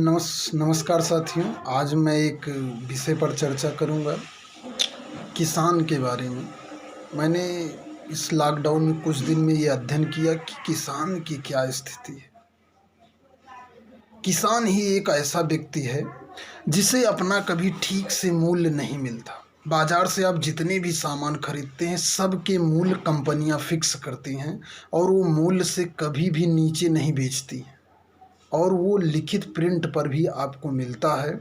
नमस्कार साथियों। आज मैं एक विषय पर चर्चा करूंगा, किसान के बारे में। मैंने इस लॉकडाउन में कुछ दिन में ये अध्ययन किया कि किसान की क्या स्थिति है। किसान ही एक ऐसा व्यक्ति है जिसे अपना कभी ठीक से मूल्य नहीं मिलता। बाजार से आप जितने भी सामान खरीदते हैं सबके मूल्य कंपनियां फिक्स करती हैं और वो मूल्य से कभी भी नीचे नहीं बेचती हैं और वो लिखित प्रिंट पर भी आपको मिलता है।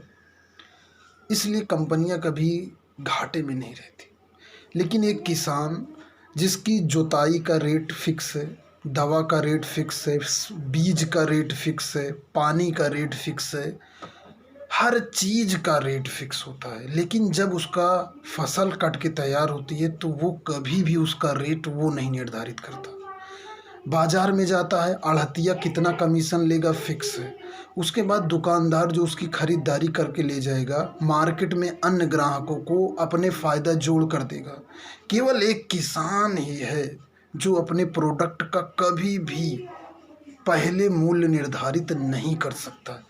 इसलिए कंपनियां कभी घाटे में नहीं रहती। लेकिन एक किसान जिसकी जुताई का रेट फिक्स है, दवा का रेट फिक्स है, बीज का रेट फिक्स है, पानी का रेट फिक्स है, हर चीज़ का रेट फिक्स होता है, लेकिन जब उसका फसल कट के तैयार होती है तो वो कभी भी उसका रेट वो नहीं निर्धारित करता। बाजार में जाता है, आढ़तिया कितना कमीशन लेगा फिक्स है। उसके बाद दुकानदार जो उसकी खरीदारी करके ले जाएगा, मार्केट में अन्य ग्राहकों को अपने फ़ायदा जोड़ कर देगा। केवल एक किसान ही है जो अपने प्रोडक्ट का कभी भी पहले मूल्य निर्धारित नहीं कर सकता।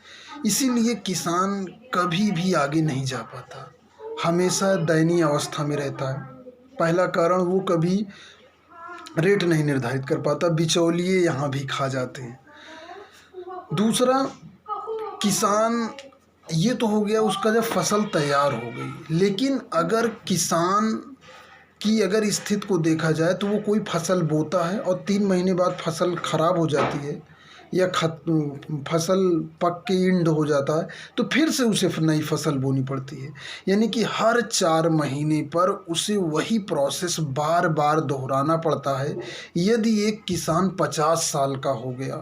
इसीलिए किसान कभी भी आगे नहीं जा पाता, हमेशा दयनीय अवस्था में रहता है। पहला कारण, वो कभी रेट नहीं निर्धारित कर पाता, बिचौलिए यहाँ भी खा जाते हैं। दूसरा, किसान, ये तो हो गया उसका जब फसल तैयार हो गई, लेकिन अगर किसान की अगर स्थिति को देखा जाए तो वो कोई फसल बोता है और 3 महीने बाद फसल खराब हो जाती है या फसल पक के इंड हो जाता है तो फिर से उसे नई फसल बोनी पड़ती है। यानी कि हर 4 महीने पर उसे वही प्रोसेस बार बार दोहराना पड़ता है। यदि एक किसान 50 साल का हो गया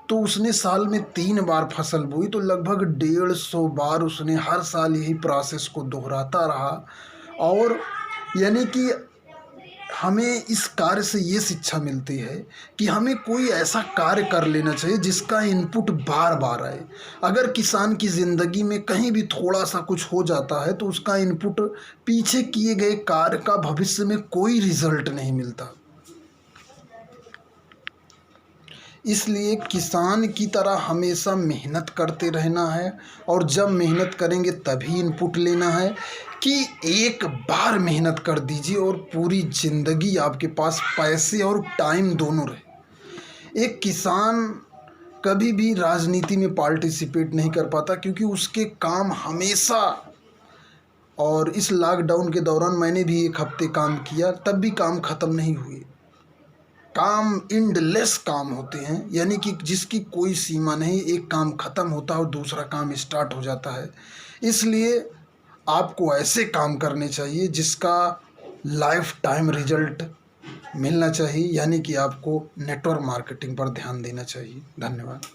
तो उसने साल में 3 बार फसल बोई, तो लगभग 150 बार उसने हर साल यही प्रोसेस को दोहराता रहा। और यानी कि हमें इस कार्य से ये शिक्षा मिलती है कि हमें कोई ऐसा कार्य कर लेना चाहिए जिसका इनपुट बार बार आए। अगर किसान की ज़िंदगी में कहीं भी थोड़ा सा कुछ हो जाता है तो उसका इनपुट पीछे किए गए कार्य का भविष्य में कोई रिजल्ट नहीं मिलता। इसलिए किसान की तरह हमेशा मेहनत करते रहना है और जब मेहनत करेंगे तभी इनपुट लेना है कि एक बार मेहनत कर दीजिए और पूरी ज़िंदगी आपके पास पैसे और टाइम दोनों रहे। एक किसान कभी भी राजनीति में पार्टिसिपेट नहीं कर पाता क्योंकि उसके काम हमेशा, और इस लॉकडाउन के दौरान मैंने भी 1 हफ्ते काम किया तब भी काम ख़त्म नहीं हुए। काम एंडलेस काम होते हैं, यानी कि जिसकी कोई सीमा नहीं। एक काम ख़त्म होता है और दूसरा काम स्टार्ट हो जाता है। इसलिए आपको ऐसे काम करने चाहिए जिसका लाइफ टाइम रिजल्ट मिलना चाहिए, यानी कि आपको नेटवर्क मार्केटिंग पर ध्यान देना चाहिए। धन्यवाद।